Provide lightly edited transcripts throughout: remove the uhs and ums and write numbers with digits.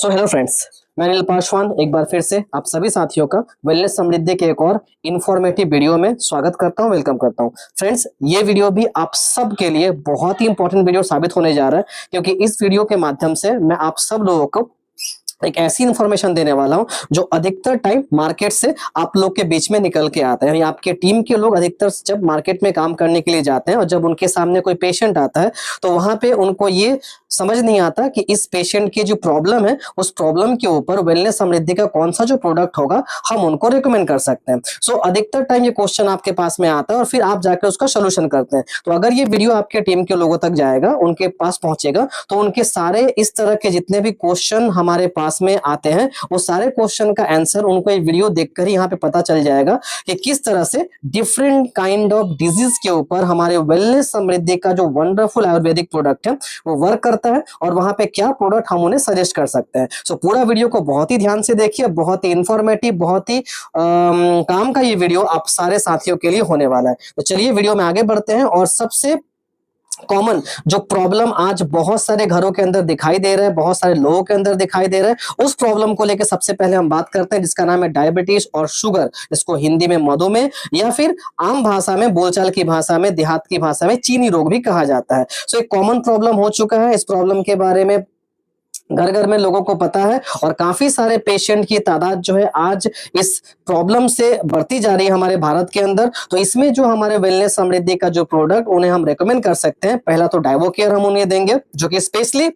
So hello friends, मैं अनिल पासवान एक बार फिर से आप सभी साथियों का वेलनेस समृद्धि के एक और इन्फॉर्मेटिव वीडियो में स्वागत करता हूं, वेलकम करता हूं। फ्रेंड्स, ये वीडियो भी आप सब के लिए बहुत ही इंपॉर्टेंट वीडियो साबित होने जा रहा है, क्योंकि इस वीडियो के माध्यम से मैं आप सब लोगों को एक ऐसी इंफॉर्मेशन देने वाला हूं जो अधिकतर टाइम मार्केट से आप लोग के बीच में निकल के आता है। यानी आपके टीम के लोग अधिकतर जब मार्केट में काम करने के लिए जाते हैं और जब उनके सामने कोई पेशेंट आता है तो वहां पे उनको ये समझ नहीं आता कि इस पेशेंट की जो प्रॉब्लम है उस प्रॉब्लम के ऊपर वेलनेस समृद्धि का कौन सा जो प्रोडक्ट होगा हम उनको रिकमेंड कर सकते हैं। सो अधिकतर टाइम ये क्वेश्चन आपके पास में आता है और फिर आप जाकर उसका सोल्यूशन करते हैं। तो अगर ये वीडियो आपके टीम के लोगों तक जाएगा, उनके पास पहुंचेगा, तो उनके सारे इस तरह के जितने भी क्वेश्चन हमारे पास में आते हैं वो सारे क्वेश्चन का आंसर उनको ये वीडियो देखकर ही यहाँ पे पता चल जाएगा कि किस तरह से डिफरेंट काइंड ऑफ डिजीज के ऊपर हमारे वेलनेस समृद्धि का जो वंडरफुल आयुर्वेदिक प्रोडक्ट है वो वर्क करता है और वहां पे क्या प्रोडक्ट हम उन्हें सजेस्ट कर सकते हैं। सो पूरा वीडियो को बहुत ही ध्यान से देखिए, बहुत ही इंफॉर्मेटिव, बहुत ही काम का ये वीडियो आप सारे साथियों के लिए होने वाला है। तो चलिए वीडियो में आगे बढ़ते हैं और सबसे कॉमन जो प्रॉब्लम आज बहुत सारे घरों के अंदर दिखाई दे रहा है, बहुत सारे लोगों के अंदर दिखाई दे रहा है, उस प्रॉब्लम को लेकर सबसे पहले हम बात करते हैं, जिसका नाम है डायबिटीज और शुगर, जिसको हिंदी में मधुमेह या फिर आम भाषा में, बोलचाल की भाषा में, देहात की भाषा में चीनी रोग भी कहा जाता है। सो एक कॉमन प्रॉब्लम हो चुका है। इस प्रॉब्लम के बारे में घर घर में लोगों को पता है और काफी सारे पेशेंट की तादाद जो है आज इस प्रॉब्लम से बढ़ती जा रही है हमारे भारत के अंदर। तो इसमें जो हमारे वेलनेस समृद्धि का जो प्रोडक्ट उन्हें हम रेकमेंड कर सकते हैं, पहला तो डाइवोकेयर हम उन्हें देंगे जो कि स्पेशली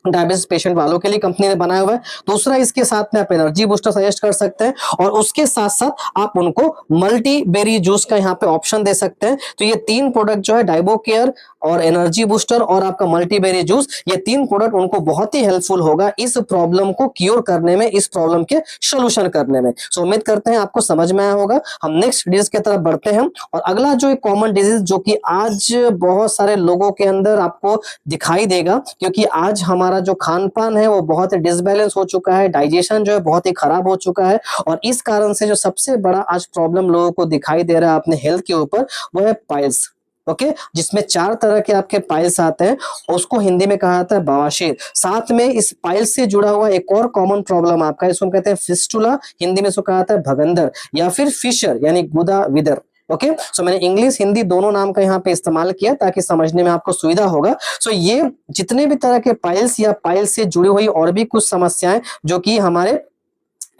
डायबिटीज पेशेंट वालों के लिए कंपनी ने बनाया हुआ है। दूसरा, इसके साथ में आप एनर्जी बूस्टर सजेस्ट कर सकते हैं और उसके साथ साथ आप उनको मल्टी बेरी जूस का यहाँ पे ऑप्शन दे सकते हैं। तो ये तीन प्रोडक्ट जो है, डाइबोकेयर और एनर्जी बूस्टर और आपका मल्टी बेरी जूस, ये तीन प्रोडक्ट उनको बहुत ही हेल्पफुल होगा इस प्रॉब्लम को क्योर करने में, इस प्रॉब्लम के सोल्यूशन करने में। सो उम्मीद करते हैं आपको समझ में आया होगा। हम नेक्स्ट डिजीज की तरफ बढ़ते हैं और अगला जो एक कॉमन डिजीज जो कि आज बहुत सारे लोगों के अंदर आपको दिखाई देगा, क्योंकि आज हमारा जो खान पान है वो बहुत ही डिसबैलेंस हो चुका है, डाइजेशन जो है बहुत ही खराब हो चुका है और इस कारण से जो सबसे बड़ा आज प्रॉब्लम लोगों को दिखाई दे रहा है अपने हेल्थ के ऊपर वो है पाइल्स। ओके, जिसमें 4 तरह के आपके पाइल्स आते हैं, उसको हिंदी में कहा जाता है बवासीर। साथ में इस पाइल्स से जुड़ा हुआ एक और कॉमन प्रॉब्लम आपका, इसको कहते हैं फिस्टुला, हिंदी में इसको कहा जाता है भगंदर या फिर फिशर यानी गुदा विदर। ओके, सो मैंने इंग्लिश हिंदी दोनों नाम का यहाँ पे इस्तेमाल किया ताकि समझने में आपको सुविधा होगा। सो ये जितने भी तरह के पाइल्स या पाइल्स से जुड़ी हुई और भी कुछ समस्याएं जो कि हमारे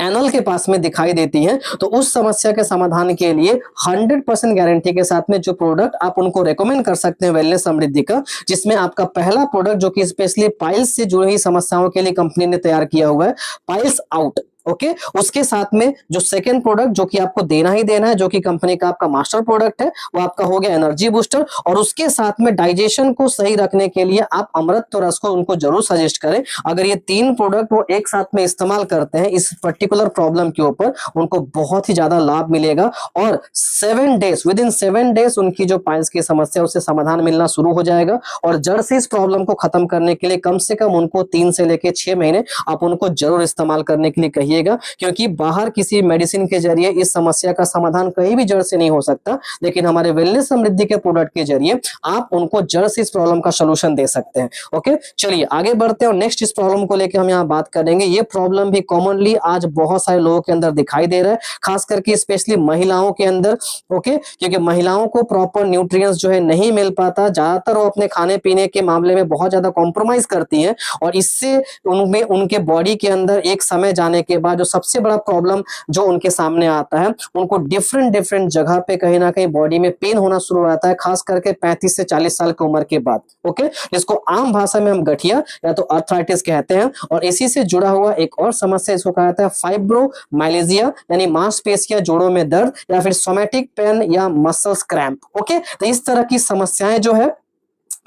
एनल के पास में दिखाई देती हैं, तो उस समस्या के समाधान के लिए 100% गारंटी के साथ में जो प्रोडक्ट आप उनको रेकमेंड कर सकते हैं वेलनेस समृद्धि का, जिसमें आपका पहला प्रोडक्ट जो कि स्पेशली पाइल्स से जुड़ी हुई समस्याओं के लिए कंपनी ने तैयार किया हुआ है, पाइल्स आउट। ओके, उसके साथ में जो सेकेंड प्रोडक्ट जो कि आपको देना ही देना है, जो कि कंपनी का आपका मास्टर प्रोडक्ट है, वो आपका हो गया एनर्जी बूस्टर। और उसके साथ में डाइजेशन को सही रखने के लिए आप अमृत रस को उनको जरूर सजेस्ट करें। अगर ये तीन प्रोडक्ट वो एक साथ में इस्तेमाल करते हैं इस पर्टिकुलर प्रॉब्लम के ऊपर, उनको बहुत ही ज्यादा लाभ मिलेगा और 7 डेज, विद इन 7 डेज उनकी जो पाइल्स की समस्या उससे समाधान मिलना शुरू हो जाएगा। और जड़ से इस प्रॉब्लम को खत्म करने के लिए कम से कम उनको 3 से लेकर 6 महीने आप उनको जरूर इस्तेमाल करने के लिए कहिएगा, क्योंकि बाहर किसी मेडिसिन के जरिए इस समस्या का समाधान कहीं भी जड़ से नहीं हो सकता, लेकिन हमारे वेलनेस समृद्धि के प्रोडक्ट के जरिए आप उनको जड़ से इस प्रॉब्लम का सलूशन दे सकते हैं। ओके, चलिए आगे बढ़ते हैं और नेक्स्ट इस प्रॉब्लम को लेकर हम यहाँ बात करेंगे। ये प्रॉब्लम भी कॉमनली आज बहुत सारे लोगों के अंदर दिखाई दे रहा है, खास करके स्पेशली महिलाओं के अंदर। ओके, क्योंकि महिलाओं को प्रॉपर न्यूट्रिएंट्स जो है नहीं मिल पाता, ज्यादातर वो अपने खाने पीने के मामले में बहुत ज्यादा कॉम्प्रोमाइज करती हैं और इससे उनमें उनके बॉडी के अंदर एक समय जाने के बाद जो सबसे बड़ा प्रॉब्लम जो उनके सामने आता है, उनको डिफरेंट जगह पे कहीं ना कहीं बॉडी में पेन होना शुरू हो जाता है, खास करके 35 से 40 साल की उम्र के बाद। ओके, जिसको आम भाषा में हम गठिया या तो अर्थराइटिस कहते हैं। और इसी से जुड़ा हुआ एक और समस्या इसको कहा जाता है फाइब्रोमाइल्जिया, यानी मांसपेशियां जोड़ों में दर्द या फिर सोमैटिक पेन या मसल्स क्रैम्प। ओके, तो इस तरह की समस्याएं जो है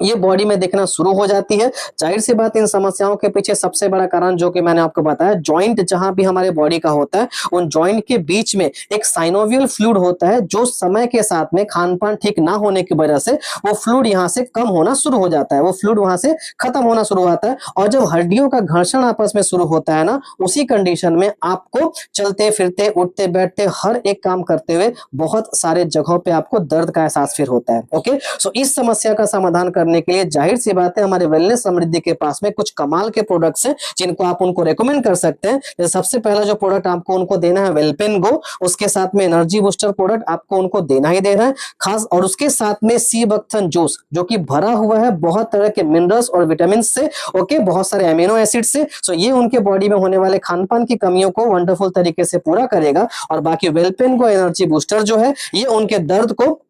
ये बॉडी में दिखना शुरू हो जाती है। जाहिर सी बात, इन समस्याओं के पीछे सबसे बड़ा कारण जो कि मैंने आपको बताया, जॉइंट जहां भी हमारे बॉडी का होता है उन जॉइंट के बीच में एक साइनोवियल फ्लूइड होता है, जो समय के साथ में खान पान ठीक ना होने की वजह से वो फ्लूइड यहाँ से कम होना शुरू हो जाता है, वो फ्लूइड वहां से खत्म होना शुरू हो जाता है। और जब हड्डियों का घर्षण आपस में शुरू होता है ना, उसी कंडीशन में आपको चलते फिरते, उठते बैठते, हर एक काम करते हुए बहुत सारे जगहों पे आपको दर्द का एहसास फिर होता है। ओके, सो इस समस्या का समाधान करने करने के लिए जाहिर सी बात है हमारे वेलनेस समृद्धि के पास में कुछ कमाल के प्रोडक्ट्स हैं जिनको आप उनको रेकमेंड कर सकते हैं। जैसे सबसे पहला जो प्रोडक्ट आपको उनको देना है वेलपेन गो, उसके साथ में एनर्जी बूस्टर प्रोडक्ट आपको उनको देना ही देना है खास, और उसके साथ में सी बकथन जूस जो कि भरा हुआ है बहुत तरह के मिनरल्स और विटामिन से, ओके, बहुत सारे एमिनो एसिड से। सो ये उनके बॉडी में होने वाले खान पान की कमियों को वंडरफुल तरीके से पूरा करेगा। और बाकी वेलपेन गो एनर्जी बूस्टर जो है ये उनके दर्द को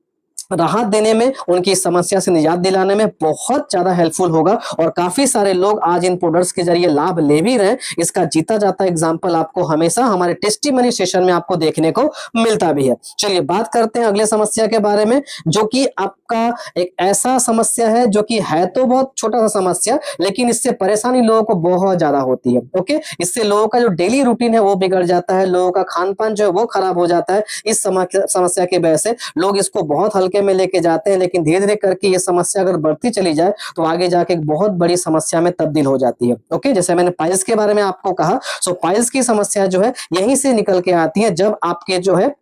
राहत देने में, उनकी समस्या से निजात दिलाने में बहुत ज्यादा हेल्पफुल होगा। और काफी सारे लोग आज इन प्रोडक्ट्स के जरिए लाभ ले भी रहे हैं। इसका जीता जाता एग्जांपल आपको हमेशा हमारे टेस्टिमनी सेशन में आपको देखने को मिलता भी है। चलिए बात करते हैं अगले समस्या के बारे में, जो कि आपका एक ऐसा समस्या है जो कि है तो बहुत छोटा सा समस्या, लेकिन इससे परेशानी लोगों को बहुत ज्यादा होती है। ओके, इससे लोगों का जो डेली रूटीन है वो बिगड़ जाता है, लोगों का खान पान जो है वो खराब हो जाता है। इस समस्या की वजह से लोग इसको बहुत हल्के में लेके जाते हैं, लेकिन धीरे धीरे करके ये समस्या अगर बढ़ती चली जाए तो आगे जाके एक बहुत बड़ी समस्या में तब्दील हो जाती है। ओके, जैसे मैंने पाइल्स के बारे में आपको कहा, सो पाइल्स की समस्या जो है यहीं से निकल के आती है जब आपके जो है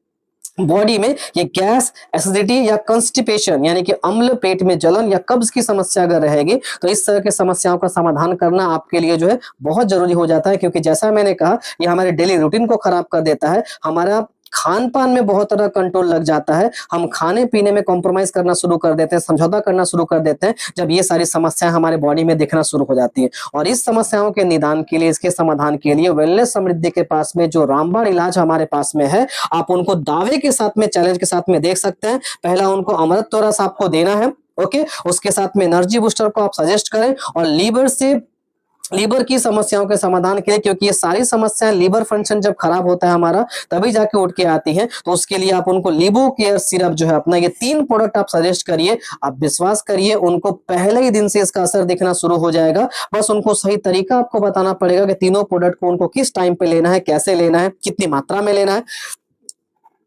बॉडी में ये गैस, एसिडिटी या कंस्टिपेशन यानी कि अम्ल, पेट में जलन या कब्ज की समस्या अगर रहेगी तो इस तरह के समस्याओं का समाधान करना आपके लिए जो है बहुत जरूरी हो जाता है। क्योंकि जैसा मैंने कहा ये हमारे डेली रूटीन को खराब कर देता है, हमारा खान पान में बहुत तरह कंट्रोल लग जाता है, हम खाने पीने में कॉम्प्रोमाइज करना शुरू कर देते हैं, समझौता करना शुरू कर देते हैं जब ये सारी समस्याएं हमारे बॉडी में दिखना शुरू हो जाती है। और इस समस्याओं के निदान के लिए, इसके समाधान के लिए वेलनेस समृद्धि के पास में जो रामबाण इलाज हमारे पास में है, आप उनको दावे के साथ में, चैलेंज के साथ में देख सकते हैं। पहला उनको अमृत रस आपको देना है, ओके, उसके साथ में एनर्जी बूस्टर को आप सजेस्ट करें, और लीवर की समस्याओं के समाधान के लिए, क्योंकि ये सारी समस्याएं लीवर फंक्शन जब खराब होता है हमारा तभी जाके उठ के आती है, तो उसके लिए आप उनको लीबो केयर सिरप जो है अपना, ये 3 प्रोडक्ट आप सजेस्ट करिए। आप विश्वास करिए उनको पहले ही दिन से इसका असर दिखना शुरू हो जाएगा। बस उनको सही तरीका आपको बताना पड़ेगा कि तीनों प्रोडक्ट को उनको किस टाइम पे लेना है, कैसे लेना है, कितनी मात्रा में लेना है।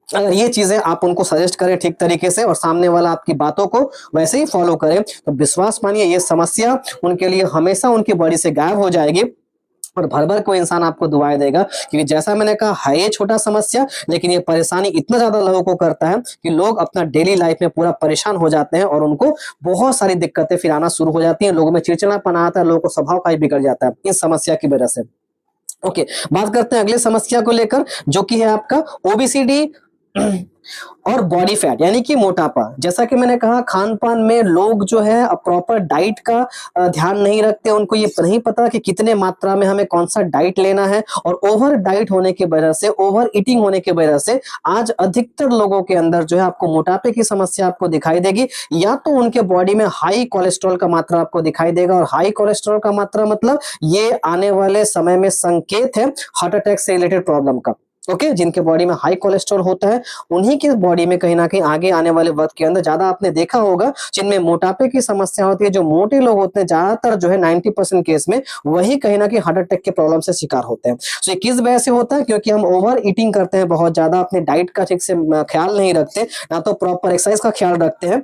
अगर ये चीजें आप उनको सजेस्ट करें ठीक तरीके से और सामने वाला आपकी बातों को वैसे ही फॉलो करे तो विश्वास मानिए ये समस्या उनके लिए हमेशा उनकी बॉडी से गायब हो जाएगी। और भर भर कोई इंसान आपको दुआएं देगा, क्योंकि जैसा मैंने कहा है ये छोटा समस्या, लेकिन ये परेशानी इतना ज्यादा लोगों को करता है कि लोग अपना डेली लाइफ में पूरा परेशान हो जाते हैं और उनको बहुत सारी दिक्कतें फिर आना शुरू हो जाती हैं। लोगों में चिड़चिड़ापन आता है, लोगों को स्वभाव का ही बिगड़ जाता है इस समस्या की वजह से। ओके, बात करते हैं अगले समस्या को लेकर, जो कि है आपका ओबेसिटी और बॉडी फैट यानी कि मोटापा। जैसा कि मैंने कहा खान पान में लोग जो है प्रॉपर डाइट का ध्यान नहीं रखते, उनको ये नहीं पता कि कितने मात्रा में हमें कौन सा डाइट लेना है, और ओवर डाइट होने की वजह से, ओवर ईटिंग होने की वजह से आज अधिकतर लोगों के अंदर जो है आपको मोटापे की समस्या आपको दिखाई देगी। या तो उनके बॉडी में हाई कोलेस्ट्रॉल का मात्रा आपको दिखाई देगा, और हाई कोलेस्ट्रॉल का मात्रा मतलब ये आने वाले समय में संकेत है हार्ट अटैक से रिलेटेड प्रॉब्लम का। ओके, जिनके बॉडी में हाई कोलेस्ट्रॉल होता है उन्हीं के बॉडी में कहीं ना कहीं आगे आने वाले वक्त के अंदर ज्यादा आपने देखा होगा जिनमें मोटापे की समस्या होती है, जो मोटे लोग होते हैं ज्यादातर जो है 90% केस में वही कहीं ना कहीं हार्ट अटैक के प्रॉब्लम से शिकार होते हैं। तो ये किस वजह से होता है? क्योंकि हम ओवर ईटिंग करते हैं, बहुत ज्यादा अपने डाइट का ठीक से ख्याल नहीं रखते, ना तो प्रॉपर एक्सरसाइज का ख्याल रखते हैं।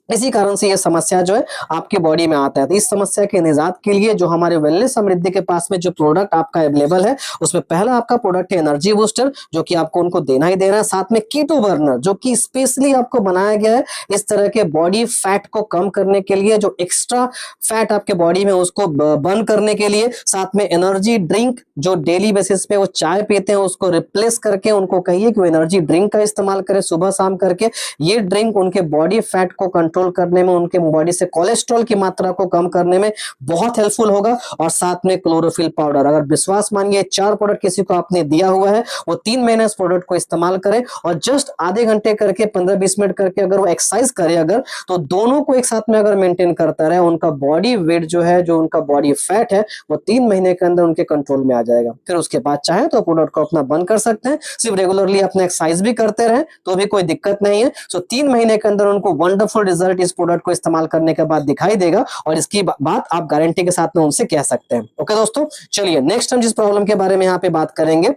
इसी कारण से ये समस्या जो है आपके बॉडी में आता है। तो इस समस्या के निजात के लिए जो हमारे वेलनेस समृद्धि के पास में जो प्रोडक्ट आपका अवेलेबल है, उसमें पहला आपका प्रोडक्ट है एनर्जी बूस्टर, जो कि आपको उनको देना ही देना है। साथ में कीटो बर्नर, जो कि स्पेशली आपको बनाया गया है इस तरह के बॉडी फैट को कम करने के लिए, जो एक्स्ट्रा फैट आपके बॉडी में उसको बर्न करने के लिए। साथ में एनर्जी ड्रिंक, जो डेली बेसिस पे वो चाय पीते हैं उसको रिप्लेस करके उनको कहिए कि वो एनर्जी ड्रिंक का इस्तेमाल करें सुबह शाम करके। ये ड्रिंक उनके बॉडी फैट को कंट्रोल करने में, उनके बॉडी से कोलेस्ट्रॉल की मात्रा को कम करने में बहुत हेल्पफुल होगा। और साथ में क्लोरोफिल पाउडर, अगर विश्वास मानिए 4 प्रोडक्ट किसी को आपने दिया हुआ है, वो 3 महीने इस प्रोडक्ट को इस्तेमाल करें और जस्ट आधे घंटे करके 15-20 मिनट करके अगर वो एक्सरसाइज करे, अगर तो दोनों को एक साथ में अगर मेंटेन करता रहे, उनका बॉडी वेट जो है, जो उनका बॉडी फैट है, वो 3 महीने के अंदर उनके कंट्रोल में आ जाएगा। फिर उसके बाद चाहे तो प्रोडक्ट को अपना बंद कर सकते हैं, सिर्फ रेगुलरली अपना एक्सरसाइज भी करते रहे तो भी कोई दिक्कत नहीं है। सो 3 महीने के अंदर उनको वंडरफुल रिजल्ट इस प्रोडक्ट को इस्तेमाल करने के बाद दिखाई देगा, और इसकी बात आप गारंटी के साथ में उनसे कह सकते हैं। ओके दोस्तों, चलिए नेक्स्ट हम जिस प्रॉब्लम के बारे में यहाँ पे बात करेंगे,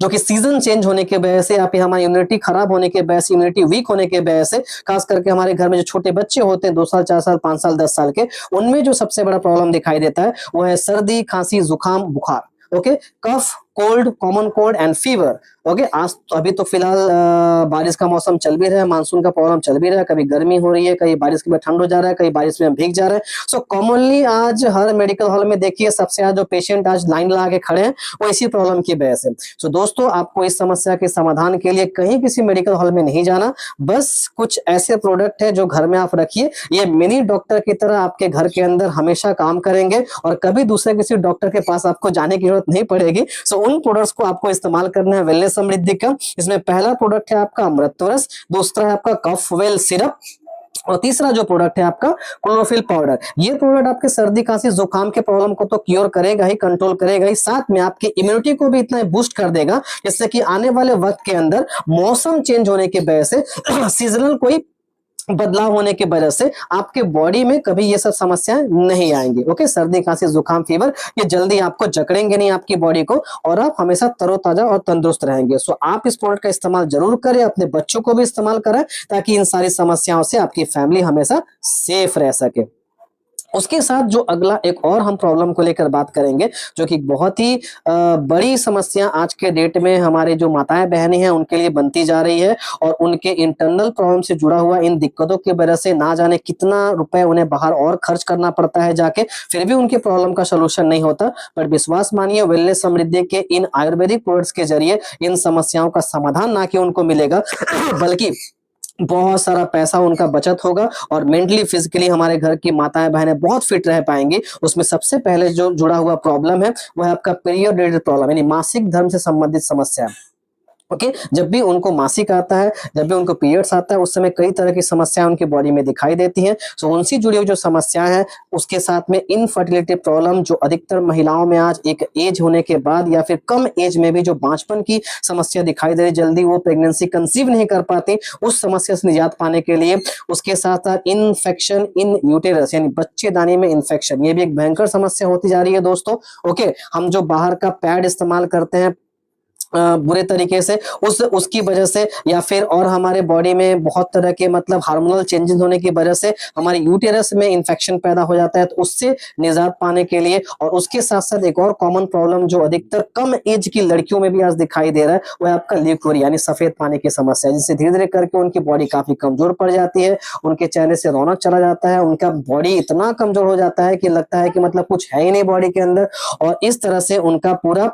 जो कि सीजन चेंज होने के वजह से या फिर हमारी इम्यूनिटी खराब होने के वजह से, इम्यूनिटी वीक होने के वजह से, खास करके हमारे घर में जो छोटे बच्चे होते हैं 2 साल 4 साल 5 साल 10 साल के, उनमें जो सबसे बड़ा प्रॉब्लम दिखाई देता है वो है सर्दी, खांसी, जुकाम, बुखार। Okay, cough cold, common cold and fever. Okay, आज तो अभी तो फिलहाल बारिश का मौसम चल भी रहा है, मानसून का प्रॉब्लम चल भी रहा है, कभी गर्मी हो रही है, कहीं बारिश के बाद ठंड हो जा रहा है, कहीं बारिश में भीग जा रहा है। सो कॉमनली आज हर मेडिकल हॉल में देखिए सबसे ज्यादा जो पेशेंट आज लाइन लगा के खड़े हैं वो इसी प्रॉब्लम की वजह से। सो दोस्तों, आपको इस समस्या के समाधान के लिए कहीं किसी मेडिकल हॉल में नहीं जाना, बस कुछ ऐसे प्रोडक्ट है जो घर में आप रखिए, ये मिनी डॉक्टर की तरह आपके घर के अंदर हमेशा काम करेंगे और कभी दूसरे किसी डॉक्टर के पास आपको जाने की जरूरत नहीं पड़ेगी। सो उन प्रोडक्ट्स को आपको इस्तेमाल करना है वेलनेस समृद्धि का। इसमें पहला प्रोडक्ट है आपका अमृतरस, दूसरा है आपका कफ वेल सिरप और तीसरा जो प्रोडक्ट है आपका क्लोरोफिल पाउडर। ये प्रोडक्ट आपके सर्दी खांसी जुकाम के प्रॉब्लम को तो क्योर करेगा ही, कंट्रोल करेगा ही, साथ में आपकी इम्यूनिटी को भी इतना बूस्ट कर देगा जिससे कि आने वाले वक्त के अंदर मौसम चेंज होने की वजह से सीजनल कोई बदलाव होने की वजह से आपके बॉडी में कभी ये सब समस्याएं नहीं आएंगी। ओके, सर्दी खांसी जुकाम फीवर ये जल्दी आपको जकड़ेंगे नहीं आपकी बॉडी को और आप हमेशा तरोताजा और तंदुरुस्त रहेंगे। सो आप इस प्रोडक्ट का इस्तेमाल जरूर करें, अपने बच्चों को भी इस्तेमाल करें ताकि इन सारी समस्याओं से आपकी फैमिली हमेशा सेफ रह सके। उसके साथ जो अगला एक और हम प्रॉब्लम को लेकर बात करेंगे जो कि बहुत ही बड़ी समस्या आज के डेट में हमारे जो माताएं बहनें हैं उनके लिए बनती जा रही है और उनके इंटरनल प्रॉब्लम से जुड़ा हुआ इन दिक्कतों की वजह से ना जाने कितना रुपए उन्हें बाहर और खर्च करना पड़ता है जाके, फिर भी उनके प्रॉब्लम का सोल्यूशन नहीं होता। पर विश्वास मानिए, वेलनेस समृद्धि के इन आयुर्वेदिक प्रोडक्ट्स के जरिए इन समस्याओं का समाधान ना कि उनको मिलेगा बल्कि बहुत सारा पैसा उनका बचत होगा और मेंटली फिजिकली हमारे घर की माताएं बहनें बहुत फिट रह पाएंगी। उसमें सबसे पहले जो जुड़ा हुआ प्रॉब्लम है वो है आपका पीरियड रिलेटेड प्रॉब्लम, यानी मासिक धर्म से संबंधित समस्या। ओके, जब भी उनको मासिक आता है, जब भी उनको पीरियड्स आता है, उस समय कई तरह की समस्याएं उनकी बॉडी में दिखाई देती हैं। सो उनसे जुड़ी हुई जो समस्याएं हैं उसके साथ में इनफर्टिलिटी प्रॉब्लम जो अधिकतर महिलाओं में आज एक एज होने के बाद या फिर कम एज में भी जो बांझपन की समस्या दिखाई दे रही, जल्दी वो प्रेगनेंसी कंसीव नहीं कर पाती, उस समस्या से निजात पाने के लिए, उसके साथ साथ इन्फेक्शन इन यूटेरस यानी बच्चेदानी में इन्फेक्शन, ये भी एक भयंकर समस्या होती जा रही है दोस्तों। ओके, हम जो बाहर का पैड इस्तेमाल करते हैं बुरे तरीके से उसकी वजह से या फिर और हमारे बॉडी में बहुत तरह के मतलब हार्मोनल चेंजेस होने की वजह से हमारे यूटेरस में इंफेक्शन पैदा हो जाता है, तो उससे निजात पाने के लिए और उसके साथ साथ एक और कॉमन प्रॉब्लम जो अधिकतर कम एज की लड़कियों में भी आज दिखाई दे रहा है वो है आपका ल्यूकोरिया यानी सफेद पानी की समस्या, जिससे धीरे धीरे करके उनकी बॉडी काफी कमजोर पड़ जाती है, उनके चेहरे से रौनक चला जाता है, उनका बॉडी इतना कमजोर हो जाता है कि लगता है कि मतलब कुछ है ही नहीं बॉडी के अंदर और इस तरह से उनका पूरा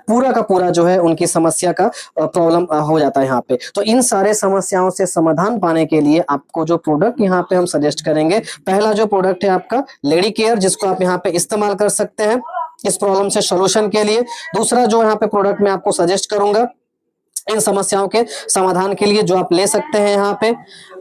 का पूरा जो है उनकी समस्या का प्रॉब्लम हो जाता है यहाँ पे। तो इन सारे समस्याओं से समाधान पाने के लिए आपको जो प्रोडक्ट यहाँ पे हम सजेस्ट करेंगे, पहला जो प्रोडक्ट है आपका लेडी केयर, जिसको आप यहाँ पे इस्तेमाल कर सकते हैं इस प्रॉब्लम से सोल्यूशन के लिए। दूसरा जो यहाँ पे प्रोडक्ट मैं आपको सजेस्ट करूंगा इन समस्याओं के समाधान के लिए जो आप ले सकते हैं यहाँ पे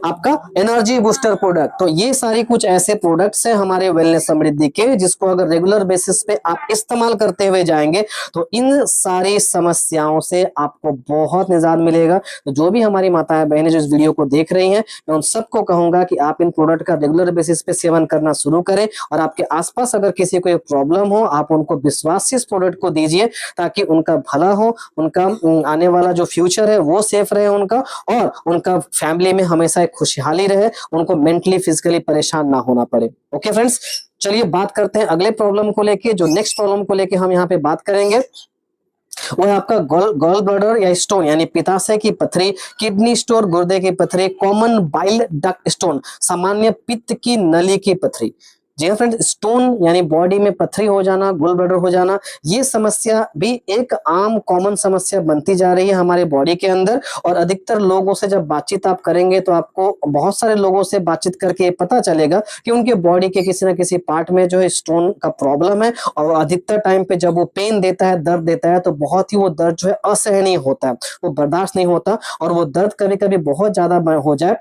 आपका एनर्जी बूस्टर प्रोडक्ट। तो ये सारी कुछ ऐसे प्रोडक्ट्स हैं हमारे वेलनेस समृद्धि के जिसको अगर रेगुलर बेसिस पे आप इस्तेमाल करते हुए जाएंगे तो इन सारी समस्याओं से आपको बहुत निजात मिलेगा। तो जो भी हमारी माताएं बहनें जो इस वीडियो को देख रही हैं, मैं उन सबको कहूंगा कि आप इन प्रोडक्ट का रेगुलर बेसिस पे सेवन करना शुरू करें और आपके आसपास अगर किसी को प्रॉब्लम हो आप उनको विश्वास से इस प्रोडक्ट को दीजिए ताकि उनका भला हो, उनका आने वाला जो फ्यूचर है वो सेफ रहे उनका और उनका फैमिली में हमेशा एक खुशहाली रहे, उनको मेंटली फिजिकली परेशान ना होना पड़े। ओके फ्रेंड्स, चलिए बात करते हैं अगले प्रॉब्लम को लेके। जो नेक्स्ट प्रॉब्लम को लेके हम यहाँ पे बात करेंगे वो है आपका गॉल ब्लैडर या स्टोन यानी पित्ताशय की पथरी, किडनी स्टोन गुर्दे की पथरी, कॉमन बाइल डक्ट स्टोन सामान्य पित्त की नली की पथरी। जी हाँ फ्रेंड्स, स्टोन यानी बॉडी में पथरी हो जाना, गॉल ब्लैडर हो जाना, ये समस्या भी एक आम कॉमन समस्या बनती जा रही है हमारे बॉडी के अंदर। और अधिकतर लोगों से जब बातचीत आप करेंगे तो आपको बहुत सारे लोगों से बातचीत करके पता चलेगा कि उनके बॉडी के किसी ना किसी पार्ट में जो है स्टोन का प्रॉब्लम है और अधिकतर टाइम पे जब वो पेन देता है, दर्द देता है, तो बहुत ही वो दर्द जो है असहनीय होता है, वो बर्दाश्त नहीं होता और वो दर्द कभी कभी बहुत ज्यादा हो जाए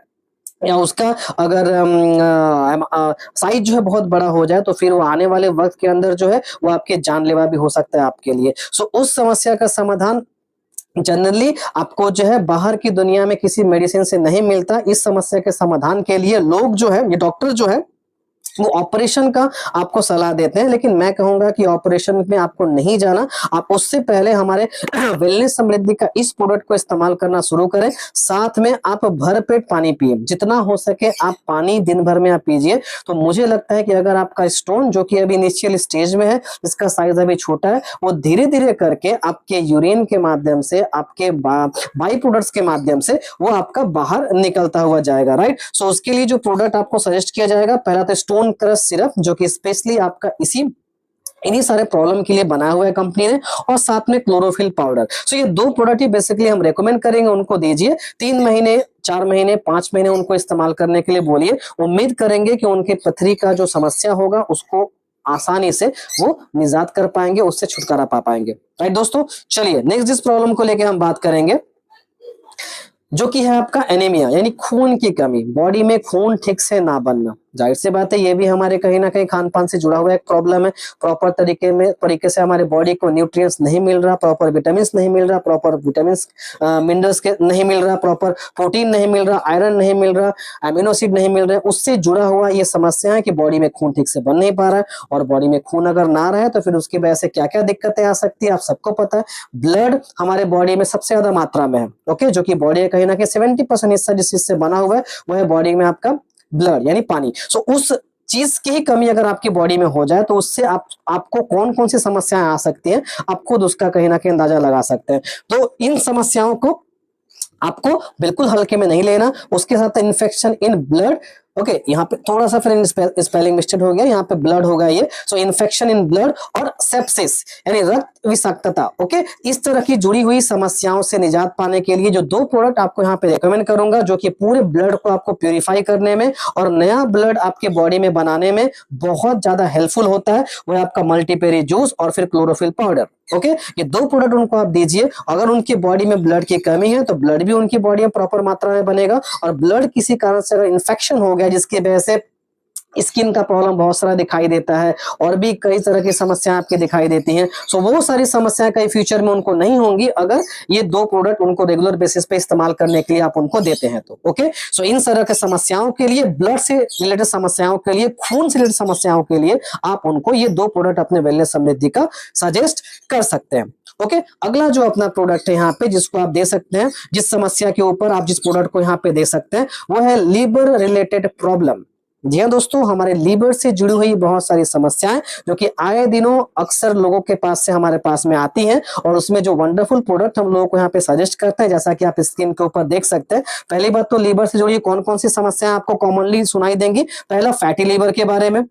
या उसका अगर साइज जो है बहुत बड़ा हो जाए तो फिर वो आने वाले वक्त के अंदर जो है वो आपके जानलेवा भी हो सकता है आपके लिए। सो उस समस्या का समाधान जनरली आपको जो है बाहर की दुनिया में किसी मेडिसिन से नहीं मिलता। इस समस्या के समाधान के लिए लोग जो है, ये डॉक्टर जो है वो ऑपरेशन का आपको सलाह देते हैं, लेकिन मैं कहूंगा कि ऑपरेशन में आपको नहीं जाना। आप उससे पहले हमारे वेलनेस समृद्धि का इस प्रोडक्ट को इस्तेमाल करना शुरू करें। साथ में आप भरपेट पानी पिए, जितना हो सके आप पानी दिन भर में आप पीजिए। तो मुझे लगता है कि अगर आपका स्टोन जो कि अभी इनिशियल स्टेज में है, इसका साइज अभी छोटा है, वो धीरे धीरे करके आपके यूरिन के माध्यम से, आपके बाई प्रोडक्ट्स के माध्यम से वो आपका बाहर निकलता हुआ जाएगा, राइट। सो उसके लिए जो प्रोडक्ट आपको सजेस्ट किया जाएगा, पहला तो स्टोन क्रश सिरप, जो कि स्पेशली आपका इन्हीं सारे प्रॉब्लम के लिए बनाया हुआ है कंपनी ने, और साथ में क्लोरोफिल पाउडर। सो ये दो प्रोडक्ट ही बेसिकली हम रेकमेंड करेंगे, उनको दीजिए। 3 महीने, 4 महीने, 5 महीने उनको इस्तेमाल करने के लिए बोलिए। उम्मीद करेंगे कि उनके पथरी का जो समस्या होगा उसको आसानी से वो निजात कर पाएंगे, उससे छुटकारा पा पाएंगे, राइट दोस्तों। चलिए नेक्स्ट जिस प्रॉब्लम को लेके हम बात करेंगे, जो कि है आपका एनीमिया, यानी खून की कमी, बॉडी में खून ठीक से ना बनना। जाहिर सी बात है, ये भी हमारे कहीं ना कहीं खान पान से जुड़ा हुआ एक प्रॉब्लम है। प्रॉपर तरीके से हमारे बॉडी को न्यूट्रिएंट्स नहीं मिल रहा, प्रॉपर विटामिन नहीं मिल रहा, प्रॉपर विटामिन मिनरल्स के नहीं मिल रहा, प्रॉपर प्रोटीन नहीं मिल रहा, आयरन नहीं मिल रहा, अमीनो एसिड नहीं मिल रहा, उससे जुड़ा हुआ ये समस्या है कि बॉडी में खून ठीक से बन नहीं पा रहा है। और बॉडी में खून अगर ना रहे तो फिर उसकी वजह से क्या क्या दिक्कतें आ सकती है, आप सबको पता है। ब्लड हमारे बॉडी में सबसे ज्यादा मात्रा में है, ओके, जो कि बॉडी कहीं ना कहीं 70% हिस्सा जिस चीज से बना हुआ है वो है बॉडी में आपका ब्लड, यानी पानी। सो उस चीज की ही कमी अगर आपकी बॉडी में हो जाए तो उससे आपको कौन कौन सी समस्याएं आ सकती हैं, आप खुद उसका कहीं ना कहीं अंदाजा लगा सकते हैं। तो इन समस्याओं को आपको बिल्कुल हल्के में नहीं लेना। उसके साथ इन्फेक्शन इन ब्लड, ओके, यहाँ पे थोड़ा सा फिर स्पेलिंग मिस्टेक हो गया, यहाँ पे ब्लड होगा ये। सो इन्फेक्शन इन ब्लड और सेप्सिस यानी रक्त विषाक्तता, ओके। इस तरह की जुड़ी हुई समस्याओं से निजात पाने के लिए जो 2 प्रोडक्ट आपको यहाँ पे रेकमेंड करूंगा, जो कि पूरे ब्लड को आपको प्यूरिफाई करने में और नया ब्लड आपके बॉडी में बनाने में बहुत ज्यादा हेल्पफुल होता है, वो है आपका मल्टीपेरी जूस और फिर क्लोरोफिल पाउडर, ओके। ये 2 प्रोडक्ट उनको आप दीजिए। अगर उनकी बॉडी में ब्लड की कमी है तो ब्लड भी उनकी बॉडी में प्रॉपर मात्रा में बनेगा, और ब्लड किसी कारण से अगर इन्फेक्शन हो गया जिसकी वजह से स्किन का प्रॉब्लम बहुत सारा दिखाई देता है और भी कई तरह की समस्याएं आपके दिखाई देती हैं, सो वो सारी समस्याएं कई फ्यूचर में उनको नहीं होंगी अगर ये 2 प्रोडक्ट उनको रेगुलर बेसिस पे इस्तेमाल करने के लिए आप उनको देते हैं तो, ओके। सो इन तरह के समस्याओं के लिए, ब्लड से रिलेटेड समस्याओं के लिए, खून से रिलेटेड समस्याओं के लिए आप उनको ये 2 प्रोडक्ट अपने वेलनेस समृद्धि का सजेस्ट कर सकते हैं, ओके। अगला जो अपना प्रोडक्ट है यहाँ पे जिसको आप दे सकते हैं, जिस समस्या के ऊपर आप जिस प्रोडक्ट को यहाँ पे दे सकते हैं, वो है लीवर रिलेटेड प्रॉब्लम। जी हाँ दोस्तों, हमारे लीवर से जुड़ी हुई बहुत सारी समस्याएं जो कि आए दिनों अक्सर लोगों के पास से हमारे पास में आती हैं, और उसमें जो वंडरफुल प्रोडक्ट हम लोगों को यहाँ पे सजेस्ट करते हैं, जैसा कि आप स्क्रीन के ऊपर देख सकते हैं। पहली बात तो लीवर से जुड़ी कौन कौन सी समस्याएं आपको कॉमनली सुनाई देंगी। पहला फैटी लीवर के बारे में,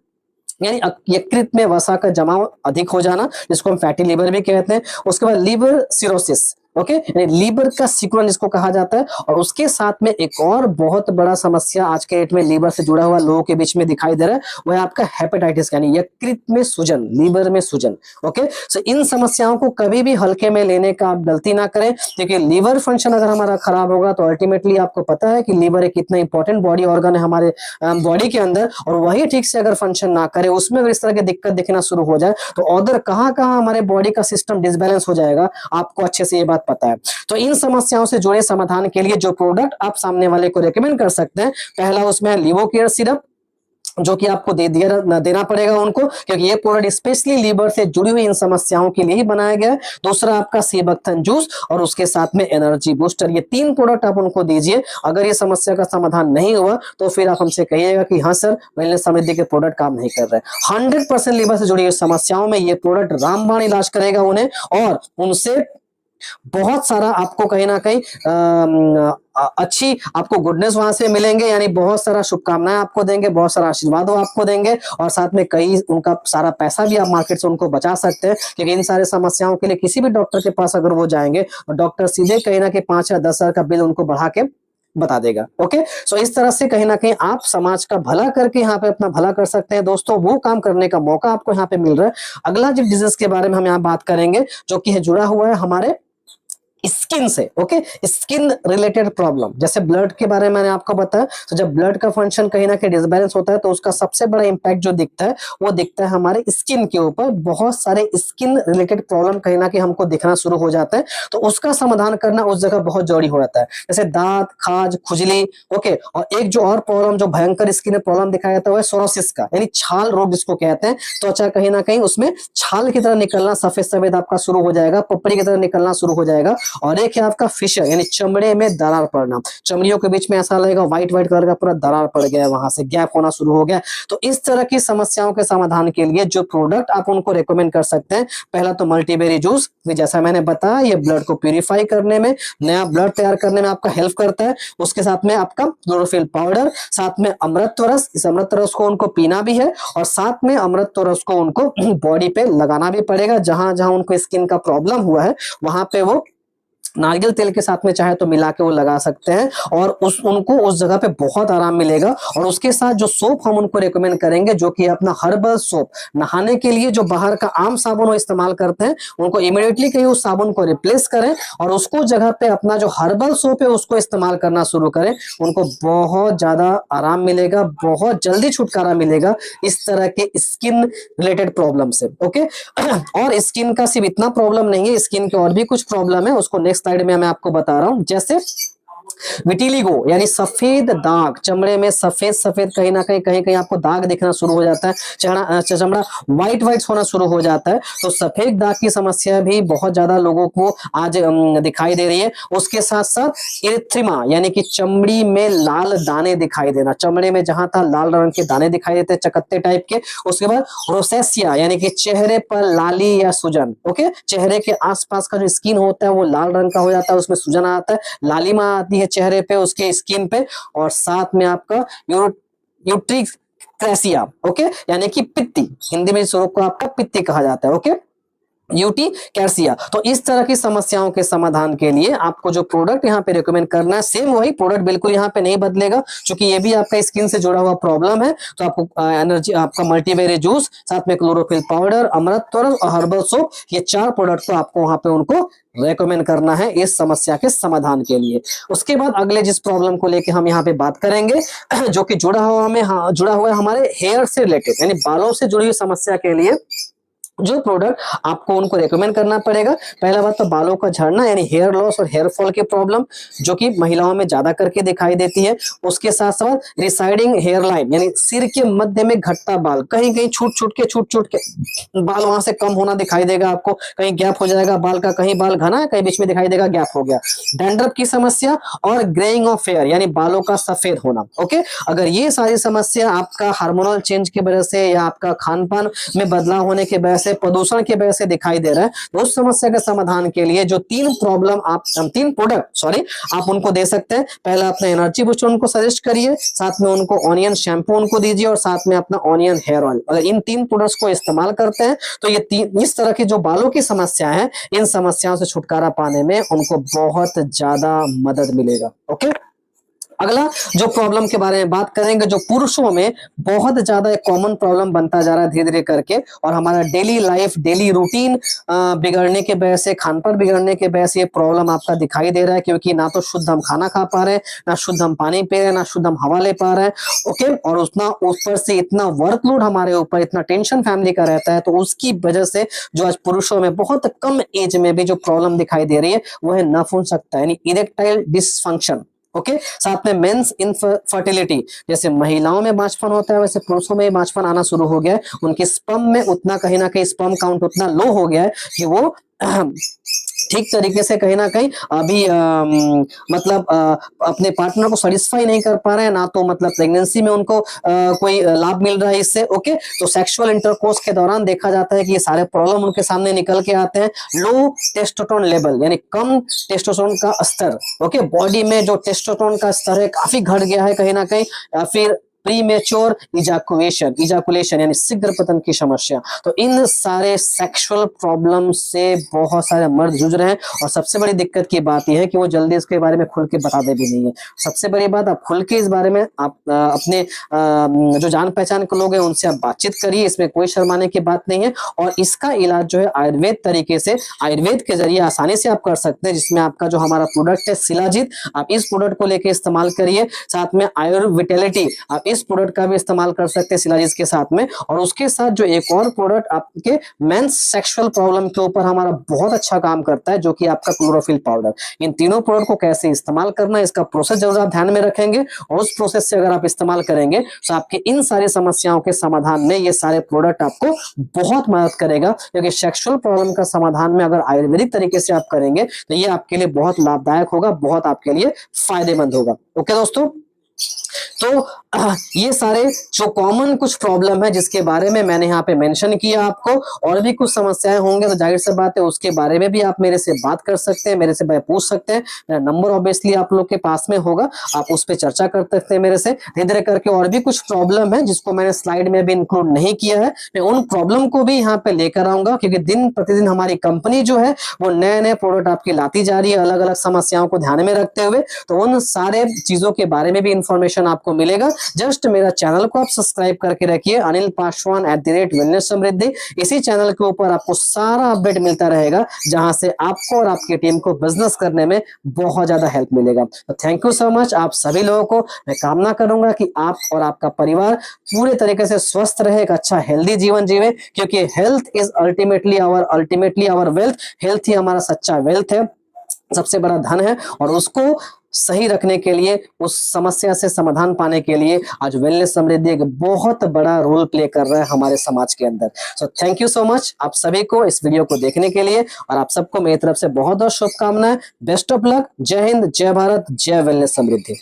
यानी यकृत में वसा का जमाव अधिक हो जाना, जिसको हम फैटी लीवर भी कहते हैं। उसके बाद लीवर सिरोसिस, ओके, यानी लीवर का सिकुड़न जिसको कहा जाता है। और उसके साथ में एक और बहुत बड़ा समस्या आज के डेट में लीवर से जुड़ा हुआ लोगों के बीच में दिखाई दे रहा है, वो है आपका हेपेटाइटिस, यानी यकृत में सूजन, लीवर में सूजन, ओके। सो इन समस्याओं को कभी भी हल्के में लेने का आप गलती ना करें, क्योंकि लीवर फंक्शन अगर हमारा खराब होगा तो अल्टीमेटली आपको पता है कि लीवर एक कितना इंपॉर्टेंट बॉडी ऑर्गन है हमारे बॉडी के अंदर, और वही ठीक से अगर फंक्शन ना करे, उसमें अगर इस तरह की दिक्कत दिखना शुरू हो जाए तो अदर कहाँ हमारे बॉडी का सिस्टम डिसबैलेंस हो जाएगा, आपको अच्छे से ये बात पता है। तो इन समस्याओं से जुड़े समाधान के लिए जो प्रोडक्ट आप सामने वाले को रेकमेंड कर सकते हैं, पहला उसमें लिवोकेयर सिरप, जो कि आपको देना पड़ेगा उनको, क्योंकि ये प्रोडक्ट स्पेशली लीवर से जुड़ी हुई इन समस्याओं के लिए ही बनाया गया है। दूसरा आपका सीबक्थन जूस, और उसके साथ में एनर्जी बूस्टर। ये 3 प्रोडक्ट आप उनको दीजिए। अगर ये समस्या का समाधान नहीं हुआ तो फिर आप हमसे कहिएगा कि हाँ सर, वेलनेस समृद्धि के प्रोडक्ट काम नहीं कर रहे। 100% लीवर से जुड़ी हुई समस्याओं में ये प्रोडक्ट रामबाण इलाज करेगा उन्हें, और उनसे बहुत सारा आपको कहीं ना कहीं अच्छी आपको गुडनेस वहां से मिलेंगे, यानी बहुत सारा शुभकामनाएं आपको देंगे, बहुत सारा आशीर्वाद वो आपको देंगे, और साथ में कई उनका सारा पैसा भी आप मार्केट से उनको बचा सकते हैं। क्योंकि इन सारे समस्याओं के लिए किसी भी डॉक्टर के पास अगर वो जाएंगे तो डॉक्टर सीधे कहीं ना कहीं 5 या 10 हजार का बिल उनको बढ़ा के बता देगा, ओके। सो इस तरह से कहीं ना कहीं आप समाज का भला करके यहाँ पे अपना भला कर सकते हैं दोस्तों, वो काम करने का मौका आपको यहाँ पे मिल रहा है। अगला जो डिजीज के बारे में हम यहाँ बात करेंगे, जो कि है जुड़ा हुआ है हमारे स्किन से। ओके, स्किन रिलेटेड प्रॉब्लम, जैसे ब्लड के बारे में मैंने आपको बताया, तो जब ब्लड का फंक्शन कहीं ना कहीं डिसबैलेंस होता है तो उसका सबसे बड़ा इंपैक्ट जो दिखता है वो दिखता है हमारे स्किन के ऊपर। बहुत सारे स्किन रिलेटेड प्रॉब्लम कहीं ना कहीं हमको दिखना शुरू हो जाता है, तो उसका समाधान करना उस जगह बहुत जरूरी हो जाता है, जैसे दांत, खाज, खुजली। ओके, और एक जो और प्रॉब्लम, जो भयंकर स्किन में प्रॉब्लम दिखाया जाता है, वो है सोरोसिस का, यानी छाल रोग जिसको कहते हैं। त्वचा कहीं ना कहीं उसमें छाल की तरह निकलना, सफेद सफेद आपका शुरू हो जाएगा, पपड़ी की तरह निकलना शुरू हो जाएगा। और एक है आपका फिशर, यानी चमड़े में दरार पड़ना, चमड़ियों के बीच में ऐसा लगेगा व्हाइट व्हाइट कलर का पूरा दरार पड़ गया है, वहां से गैप होना शुरू हो गया। तो इस तरह की समस्याओं के समाधान के लिए जो प्रोडक्ट आप उनको रेकमेंड कर सकते हैं, पहला तो मल्टीबेरी जूस, जैसा मैंने बताया ये ब्लड को प्यूरिफाई करने में, नया ब्लड तैयार करने में आपका हेल्प करता है। उसके साथ में आपका क्लोरोफिल पाउडर, साथ में अमृत रस, इस अमृत रस को उनको पीना भी है, और साथ में अमृत रस को उनको बॉडी पे लगाना भी पड़ेगा, जहां जहां उनको स्किन का प्रॉब्लम हुआ है वहां पे वो नारियल तेल के साथ में चाहे तो मिला के वो लगा सकते हैं, और उनको उस जगह पे बहुत आराम मिलेगा। और उसके साथ जो सोप हम उनको रेकमेंड करेंगे, जो कि अपना हर्बल सोप, नहाने के लिए जो बाहर का आम साबुन वो इस्तेमाल करते हैं, उनको इमीडिएटली कहीं उस साबुन को रिप्लेस करें और उसको जगह पे अपना जो हर्बल सोप है उसको इस्तेमाल करना शुरू करें। उनको बहुत ज्यादा आराम मिलेगा, बहुत जल्दी छुटकारा मिलेगा इस तरह के स्किन रिलेटेड प्रॉब्लम से। ओके, और स्किन का सिर्फ इतना प्रॉब्लम नहीं है, स्किन के और भी कुछ प्रॉब्लम है, उसको नेक्स्ट स्लाइड में मैं आपको बता रहा हूं। जैसे विटिलिगो, यानी सफेद दाग, चमड़े में सफेद सफेद कहीं ना कहीं आपको दाग दिखना शुरू हो जाता है, चमड़ा व्हाइट व्हाइट होना शुरू हो जाता है। तो सफेद दाग की समस्या भी बहुत ज्यादा लोगों को आज दिखाई दे रही है। उसके साथ साथ इरिथ्रिमा, यानी कि चमड़ी में लाल दाने दिखाई देना, चमड़े में जहां था लाल रंग के दाने दिखाई देते हैं चकत्ते टाइप के। उसके बाद रोसेसिया, यानी कि चेहरे पर लाली या सूजन। ओके, चेहरे के आसपास का जो स्किन होता है वो लाल रंग का हो जाता है, उसमें सूजन आता है, लालिमा आती है चेहरे पे, उसके स्किन पे। और साथ में आपका यूट्रिक क्रैसिया, ओके, यानी कि पित्ती, हिंदी में इस रोग को आपका पित्ती कहा जाता है। Okay, urticaria. तो इस तरह की समस्याओं के समाधान के लिए आपको जो प्रोडक्ट यहाँ पे रेकमेंड करना है, सेम वही प्रोडक्ट, बिल्कुल यहाँ पे नहीं बदलेगा, क्योंकि ये भी आपका स्किन से जुड़ा हुआ प्रॉब्लम है। तो आपको एनर्जी, आपका मल्टीबेरी जूस, साथ में क्लोरोफिल पाउडर, अमृत और हर्बल सोप, ये 4 प्रोडक्ट को आपको वहां पे उनको रेकमेंड करना है इस समस्या के समाधान के लिए। उसके बाद अगले जिस प्रॉब्लम को लेके हम यहाँ पे बात करेंगे, जो कि जुड़ा हुआ है हमारे हेयर से रिलेटेड, यानी बालों से जुड़ी हुई समस्या के लिए जो प्रोडक्ट आपको उनको रेकमेंड करना पड़ेगा, पहला बात तो बालों का झड़ना, यानी हेयर लॉस और हेयर फॉल की प्रॉब्लम, जो कि महिलाओं में ज्यादा करके दिखाई देती है। उसके साथ साथ रिसाइडिंग हेयर लाइन, यानी सिर के मध्य में घटता बाल, कहीं कहीं छूट छूट के बाल वहां से कम होना दिखाई देगा आपको, कहीं गैप हो जाएगा बाल का, कहीं बाल घना है, कहीं बीच में दिखाई देगा गैप हो गया। डैंड्रफ की समस्या और ग्रेइंग ऑफ हेयर, यानी बालों का सफेद होना। ओके, अगर ये सारी समस्या आपका हार्मोनल चेंज की वजह से या आपका खान पान में बदलाव होने की वजह से, प्रदूषण की वजह से दिखाई दे रहा है, तो उस समस्या के समाधान के लिए जो 3 प्रोडक्ट आप उनको दे सकते हैं। पहला अपना एनर्जी बूस्टर उनको सजेस्ट करिए, साथ में उनको ऑनियन शैम्पू उनको दीजिए, और साथ में अपना ऑनियन हेयर ऑयल। अगर इन 3 प्रोडक्ट्स को इस्तेमाल करते हैं तो ये इस तरह की जो बालों की समस्या है, इन समस्याओं से छुटकारा पाने में उनको बहुत ज्यादा मदद मिलेगा। ओके, अगला जो प्रॉब्लम के बारे में बात करेंगे, जो पुरुषों में बहुत ज्यादा एक कॉमन प्रॉब्लम बनता जा रहा है धीरे धीरे करके, और हमारा डेली लाइफ, डेली रूटीन बिगड़ने के वजह से, खान पान बिगड़ने के वजह से ये प्रॉब्लम आपका दिखाई दे रहा है, क्योंकि ना तो शुद्ध हम खाना खा पा रहे हैं, ना शुद्ध हम पानी पी रहे हैं, ना शुद्ध हम हवा ले पा रहे हैं। ओके, और उतना ऊपर से इतना वर्कलोड हमारे ऊपर, इतना टेंशन फैमिली का रहता है, तो उसकी वजह से जो आज पुरुषों में बहुत कम एज में भी जो प्रॉब्लम दिखाई दे रही है वो है नपुंसकता, यानी इरेक्टाइल डिसफंक्शन। ओके, साथ में मेंस इनफर्टिलिटी, जैसे महिलाओं में बांझपन होता है वैसे पुरुषों में बांझपन आना शुरू हो गया है। उनके स्पर्म में उतना कहीं ना कहीं स्पर्म काउंट उतना लो हो गया है कि वो ठीक तरीके से कहीं ना कहीं अभी मतलब अपने पार्टनर को सेटिस्फाई नहीं कर पा रहे हैं, ना तो मतलब प्रेगनेंसी में उनको कोई लाभ मिल रहा है इससे। ओके, तो सेक्सुअल इंटरकोर्स के दौरान देखा जाता है कि ये सारे प्रॉब्लम उनके सामने निकल के आते हैं। लो टेस्टोस्टेरोन लेवल, यानी कम टेस्टोस्टेरोन का स्तर। ओके, बॉडी में जो टेस्टोस्टेरोन का स्तर है काफी घट गया है कहीं ना कहीं, फिर प्रीमेच्योर इजाकुलेशन यानी शीघ्र पतन की समस्या। तो इन सारे सेक्सुअल प्रॉब्लम से बहुत सारे मर्द जूझ रहे हैं और सबसे बड़ी दिक्कत की बात यह है कि वो जल्दी इसके बारे में खुल के बताते भी नहीं है। सबसे बड़ी बात, आप खुल के इस बारे में आप अपने जो जान पहचान के लोग हैं उनसे आप बातचीत करिए, इसमें कोई शर्माने की बात नहीं है। और इसका इलाज जो है आयुर्वेद तरीके से, आयुर्वेद के जरिए आसानी से आप कर सकते हैं, जिसमें आपका जो हमारा प्रोडक्ट है शिलाजीत, आप इस प्रोडक्ट को लेकर इस्तेमाल करिए। साथ में आयुर्विटेलिटी, आप इस प्रोडक्ट का भी इस्तेमाल कर सकते हैं शिलाजीत के साथ में। और उसके साथ जो एक और प्रोडक्ट आपके मेंस सेक्सुअल प्रॉब्लम के ऊपर हमारा बहुत अच्छा काम करता है, जो कि आपका क्लोरोफिल पाउडर। इन तीनों प्रोडक्ट को कैसे इस्तेमाल करना है, इसका प्रोसेस जरूर आप ध्यान में रखेंगे और उस प्रोसेस से अगर आप इस्तेमाल करेंगे तो आपके इन सारी समस्याओं के समाधान में ये सारे प्रोडक्ट आपको बहुत मदद करेगा। क्योंकि सेक्सुअल प्रॉब्लम का समाधान में अगर आयुर्वेदिक तरीके से आप करेंगे तो ये आपके लिए बहुत लाभदायक होगा, बहुत आपके लिए फायदेमंद होगा। ओके दोस्तों, तो ये सारे जो कॉमन कुछ प्रॉब्लम है जिसके बारे में मैंने यहाँ पे मेंशन किया आपको, और भी कुछ समस्याएं होंगे तो जाहिर सी बात है उसके बारे में भी आप मेरे से बात कर सकते हैं, मेरे से पूछ सकते हैं। मेरा नंबर ऑब्वियसली आप लोग के पास में होगा, आप उस पर चर्चा कर सकते हैं मेरे से। धीरे धीरे करके और भी कुछ प्रॉब्लम है जिसको मैंने स्लाइड में भी इंक्लूड नहीं किया है, मैं उन प्रॉब्लम को भी यहाँ पे लेकर आऊंगा। क्योंकि दिन प्रतिदिन हमारी कंपनी जो है वो नए नए प्रोडक्ट आपकी लाती जा रही है अलग अलग समस्याओं को ध्यान में रखते हुए। तो उन सारे चीजों के बारे में भी इंफॉर्मेशन आपको मिलेगा। जस्ट मेरा चैनल को आप सब्सक्राइब करके रखिए, अनिल पासवान @वेलनेस समृद्धि। इसी चैनल के ऊपर आपको सारा अपडेट मिलता रहेगा, जहां से आपको और आपकी टीम को बिजनेस करने में बहुत ज्यादा हेल्प मिलेगा। तो थैंक यू सो मच आप सभी लोगों को। मैं कामना करूंगा कि आप और आपका परिवार पूरे तरीके से स्वस्थ रहे, एक अच्छा हेल्दी जीवन जीवे, क्योंकि health is ultimately our wealth. Health ही हमारा सच्चा वेल्थ है, सबसे बड़ा धन है। और उसको सही रखने के लिए, उस समस्या से समाधान पाने के लिए आज वेलनेस समृद्धि एक बहुत बड़ा रोल प्ले कर रहा है हमारे समाज के अंदर। So thank you so much आप सभी को इस वीडियो को देखने के लिए, और आप सबको मेरी तरफ से बहुत बहुत शुभकामनाएं। Best of luck. जय हिंद, जय भारत, जय वेलनेस समृद्धि।